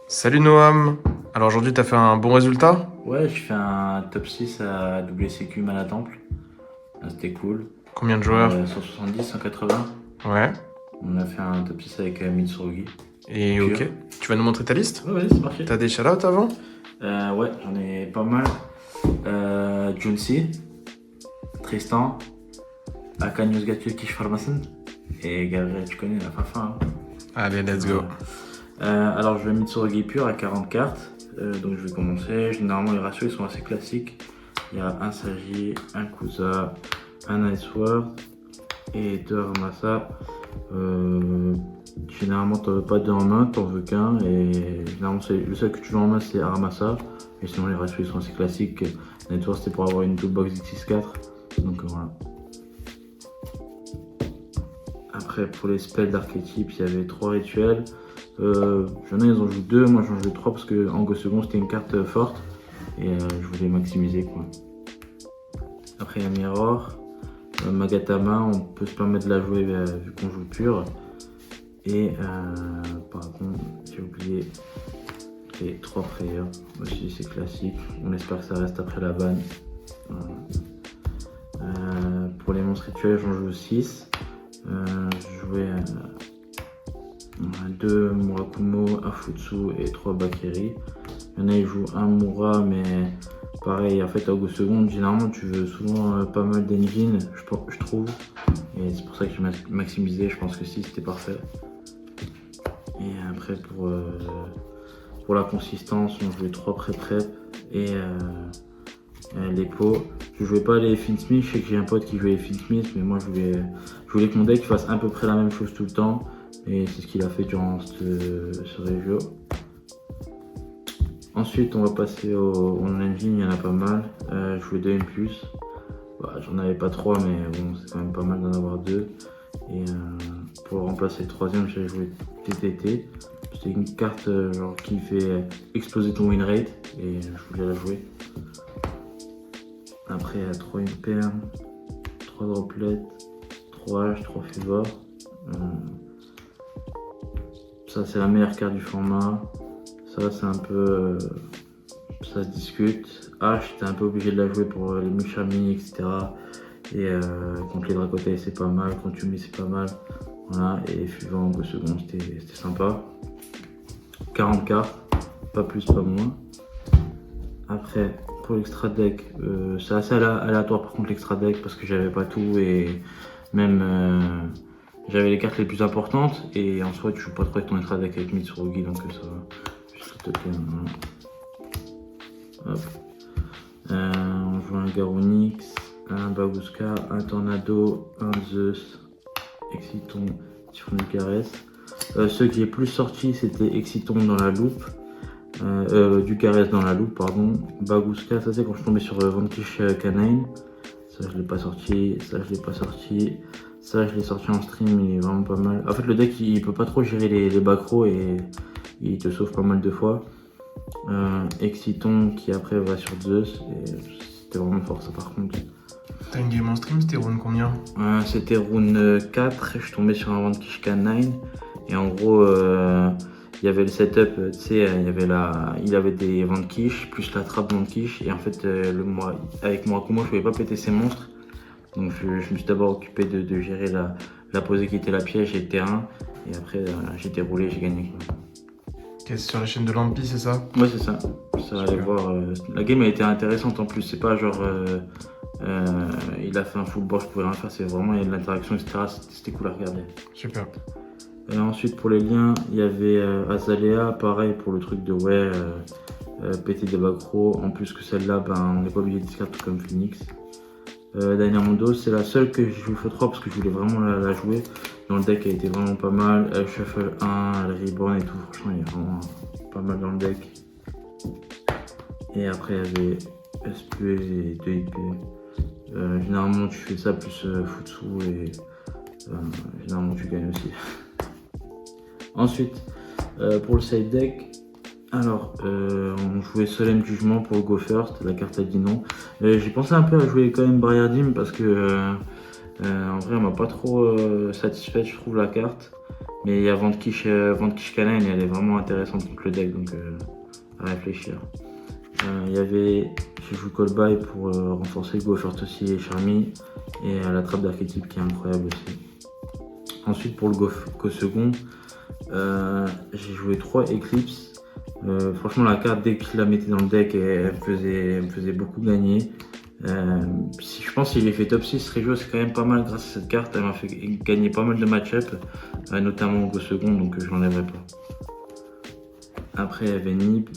Salut Noam. Alors aujourd'hui, t'as fait un bon résultat? Ouais, je fais un top 6 à WCQ mal à Temple. Ah, c'était cool. Combien de joueurs? 170, 180. Ouais. On a fait un top 6 avec Mitsurugi. Et Pur. ok. Tu vas nous montrer ta liste? Ouais, ouais, c'est parti. T'as des shout-outs avant? Ouais, j'en ai pas mal. Junsi, Tristan, Hakan Yozgatio Kishfarmasen et Gabriel, tu connais la Fafa. Hein. Allez, let's go. Alors, je vais Mitsurugi Pur à 40 cartes. Donc, je vais commencer. Généralement, les ratios ils sont assez classiques. Il y a un Sagi, un Kusa, un Iceword et deux Aramasa. Généralement, t'en veux pas deux en main, t'en veux qu'un. Et généralement, le seul que tu veux en main, c'est Aramasa. Et sinon, les ratios ils sont assez classiques. Network, c'était pour avoir une toolbox X64. Donc voilà. Après, pour les spells d'archétype, il y avait 3 rituels. J'en ai, ils en jouent 2, moi j'en joue 3 parce que Ango Second c'était une carte forte et je voulais maximiser quoi. Après, il y a Mirror, Magatama, on peut se permettre de la jouer vu qu'on joue pur. Et par contre, j'ai oublié les 3 prayers. Aussi, c'est classique. On espère que ça reste après la banne. Voilà. Pour les monstres rituels, j'en joue 6. Je jouais 2 Murakumo, un Futsu et 3 Bakeri. Il y en a, ils jouent un Mura, mais pareil, en fait, à Go Second, généralement, tu veux souvent pas mal d'engine, je trouve. Et c'est pour ça que j'ai maximisé, je pense que 6 c'était parfait. Et après, pour la consistance, on jouait 3 pré-prep et les pots. Je jouais pas les Finsmith, je sais que j'ai un pote qui jouait les Finsmith, mais moi je voulais que mon deck fasse à peu près la même chose tout le temps. Et c'est ce qu'il a fait durant ce review. Ensuite, on va passer au engine, il y en a pas mal. Je jouais 2 M+. Bah, j'en avais pas 3, mais bon, c'est quand même pas mal d'en avoir 2. Et pour remplacer le troisième, j'avais joué TTT. C'est une carte genre, qui fait exploser ton win rate et je voulais la jouer. Après, 3 Imperm, 3 Droplets, 3 H, 3 Favor. Ça, c'est la meilleure carte du format. Ça, c'est un peu. Ça se discute. H, t'es un peu obligé de la jouer pour les Mushami, etc. Et contre les Dracotai, c'est pas mal. Contre Yumi, c'est pas mal. Voilà. Et suivant au second, c'était sympa. 40 cartes, pas plus, pas moins. Après, pour l'extra deck, c'est assez aléatoire par contre l'extra deck parce que j'avais pas tout et même j'avais les cartes les plus importantes et en soi tu joues pas trop avec ton extra deck avec Mitsurugi donc ça va. Juste te plaît. Hop. On joue un Garonix, un Babuska, un Tornado, un Zeus, Exciton, Typhon du Caresse. Ceux qui est plus sorti c'était Exciton dans la loupe. Du Caresse dans la loupe, pardon. Baguska, ça c'est quand je suis tombé sur Vanquish Canine. Ça je l'ai pas sorti, ça je l'ai pas sorti. Ça je l'ai sorti en stream, il est vraiment pas mal. En fait le deck il peut pas trop gérer les backrows et il te sauve pas mal de fois. Exciton qui après va sur Zeus, et c'était vraiment fort ça par contre. T'as une game en stream, c'était round combien? C'était rune 4, je suis tombé sur un Vanquish Canine. Et en gros, il y avait le setup, tu sais, il avait des Vanquish, plus la trappe Vanquish. Et en fait, avec Murakumo, je pouvais pas péter ses monstres. Donc je me suis d'abord occupé de gérer la posée qui était la piège et le terrain. Et après, j'ai déroulé, j'ai gagné. C'est sur la chaîne de Lampi, c'est ça? Ouais, c'est ça. Ça allait voir. La game a été intéressante en plus. C'est pas genre. Il a fait un full board, je pouvais rien faire. C'est vraiment, il y a de l'interaction, etc. C'était cool à regarder. Super. Et ensuite pour les liens, il y avait Azalea, pareil pour le truc de péter des backrows. En plus que celle-là, on n'est pas obligé de discard tout comme Phoenix. Dynamondo, c'est la seule que j'ai joué x3 parce que je voulais vraiment la jouer. Dans le deck, elle était vraiment pas mal. Elle shuffle 1, elle reborn et tout. Franchement, il y a vraiment pas mal dans le deck. Et après, il y avait SP et 2 IP. Généralement, tu fais ça plus Futsu et généralement, tu gagnes aussi. Ensuite, pour le side deck, alors on jouait Solemn Jugement pour le Go First, la carte a dit non. J'ai pensé un peu à jouer quand même Briardim parce que en vrai elle m'a pas trop satisfait je trouve la carte. Mais il y a Vanquish Canine, elle est vraiment intéressante contre le deck, donc à réfléchir. J'ai joué Call By pour renforcer Go First aussi et Charmy, et la trappe d'archétype qui est incroyable aussi. Ensuite pour le Go second, j'ai joué 3 Eclipse. Franchement la carte dès que je la mettais dans le deck elle me faisait beaucoup gagner. Je pense que si j'ai fait top 6 Regio c'est quand même pas mal grâce à cette carte, elle m'a fait gagner pas mal de match-up, notamment au Go second, donc je l'enlèverai pas. Après il y avait Nib,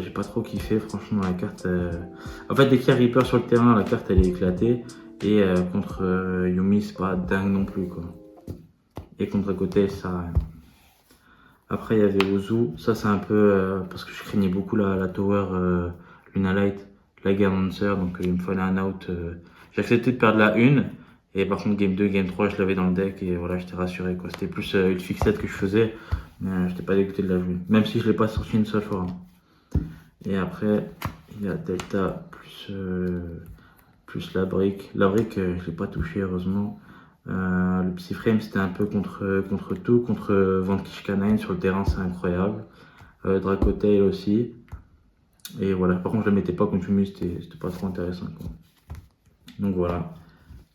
j'ai pas trop kiffé franchement la carte. En fait dès qu'il y a Reaper sur le terrain la carte elle est éclatée, et contre Yuumi c'est pas dingue non plus quoi. Et contre à côté ça sert à rien. Après il y avait Ozu, ça c'est un peu parce que je craignais beaucoup la tower Luna Light, la Announcer, donc il me fallait un out. J'ai accepté de perdre la 1, et par contre game 2, game 3 je l'avais dans le deck et voilà j'étais rassuré quoi. C'était plus une fixette que je faisais, mais j'étais pas dégoûté de la jouer, même si je l'ai pas sorti une seule fois. Et après il y a Delta plus la brique. La brique je l'ai pas touché heureusement. Le Psyframe c'était un peu contre tout, contre Vanquish Canine sur le terrain c'est incroyable. Dracotail aussi. Et voilà, par contre je la mettais pas contre Yuumi, c'était pas trop intéressant quoi. Donc voilà,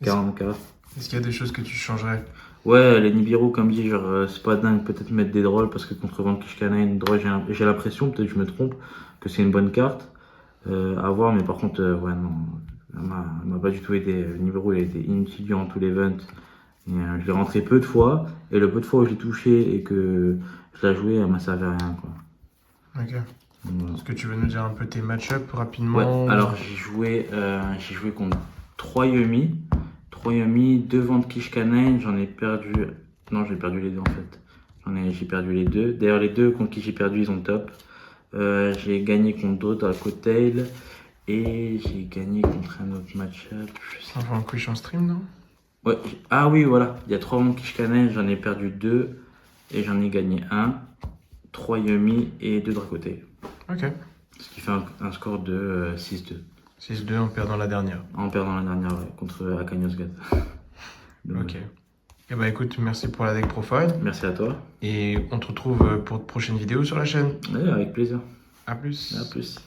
44. Est-ce qu'il y a des choses que tu changerais? Ouais, les Nibiru comme dit, genre c'est pas dingue, peut-être mettre des drôles parce que contre Vanquish Canine, drôle, j'ai l'impression, peut-être que je me trompe, que c'est une bonne carte à voir, mais par contre ouais non, elle m'a pas du tout aidé. Le Nibiru il a été inutile durant tout l'event. Je l'ai rentré peu de fois, et le peu de fois où je l'ai touché et que je l'ai joué, elle m'a servi à rien quoi. Ok. Voilà. Est-ce que tu veux nous dire un peu tes match-up rapidement? Ouais, alors j'ai joué contre 3 Yuumi, 2 Vanquish Canine, j'en ai perdu. Non, j'ai perdu les deux en fait. J'ai perdu les deux. D'ailleurs, les deux contre qui j'ai perdu, ils ont top. J'ai gagné contre d'autres à Cotail, et j'ai gagné contre un autre match-up. Un Vanquish en stream, non? Ouais, ah oui, voilà, il y a 3 Vanquish Canine, j'en ai perdu 2 et j'en ai gagné 1. 3 Yuumi et 2 Dracotail. Ok. Ce qui fait un score de 6-2. 6-2 en perdant la dernière. En perdant la dernière, ouais, contre Akanyosgat. Ok. Et bah écoute, merci pour la deck profile. Merci à toi. Et on te retrouve pour de prochaines vidéos sur la chaîne. Ouais, avec plaisir. À plus. À plus.